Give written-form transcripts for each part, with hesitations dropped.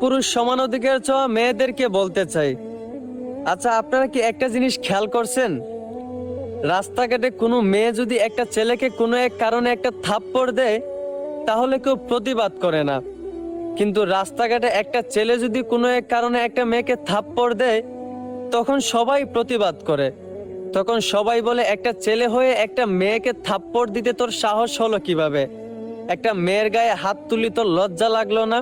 পুরুষ সমান অধিকার চাওয়া মেয়েদেরকে বলতে চাই, আচ্ছা আপনারা কি একটা জিনিস খেয়াল করছেন? রাস্তাঘাটে কোনো মেয়ে যদি একটা ছেলেকে কোনো এক কারণে একটা থাপ্পড় দেয় তাহলে কেউ প্রতিবাদ করে না, কিন্তু রাস্তাঘাটে একটা ছেলে যদি কোনো এক কারণে একটা মেয়েকে থাপ্পড় দেয় তখন সবাই প্রতিবাদ করে। তখন সবাই বলে একটা ছেলে হয়ে একটা মেয়েকে থাপ্পড় দিতে তোর সাহস হলো কিভাবে? একটা মেয়ের গায়ে হাত তুলি তোর লজ্জা লাগলো না?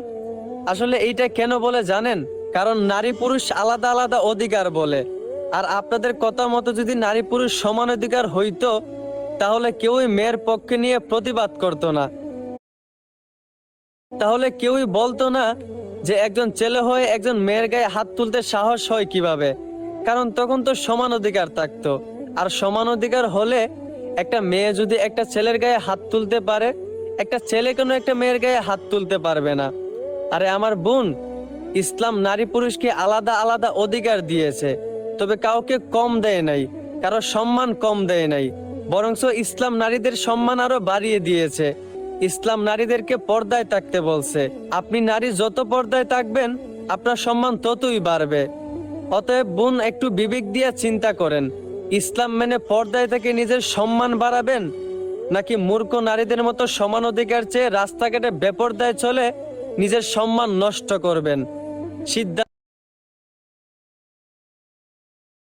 আসলে এইটা কেন বলে জানেন? কারণ নারী পুরুষ আলাদা আলাদা অধিকার বলে। আর আপনাদের কথা মতো যদি নারী পুরুষ সমান অধিকার হইতো তাহলে কেউই মেয়ের পক্ষে নিয়ে প্রতিবাদ করতো না। তাহলে কেউই বলতো না যে একজন ছেলে হয়ে একজন মেয়ের গায়ে হাত তুলতে সাহস হয় কিভাবে, কারণ তখন তো সমান অধিকার থাকতো। আর সমান অধিকার হলে একটা মেয়ে যদি একটা ছেলের গায়ে হাত তুলতে পারে, একটা ছেলে কোনো একটা মেয়ের গায়ে হাত তুলতে পারবে না। আরে আমার বোন, ইসলাম নারী পুরুষকে আলাদা আলাদা অধিকার দিয়েছে, তবে কাউকে কম দেয় নাই, কারো সম্মান কম দেয় নাই, বরঞ্চ ইসলাম নারীদের সম্মান আরো বাড়িয়ে দিয়েছে। ইসলাম নারীদেরকে পর্দায় থাকতে বলছে। আপনি নারী যত পর্দায় থাকবেন আপনার সম্মান ততই বাড়বে। অতএব বোন, একটু বিবেক দিয়ে চিন্তা করেন, ইসলাম মেনে পর্দায় থেকে নিজের সম্মান বাড়াবেন নাকি মূর্খ নারীদের মতো সমান অধিকার চেয়ে রাস্তাঘাটে বেপর্দায় চলে নিজের সম্মান নষ্ট করবেন? সিদ্ধান্ত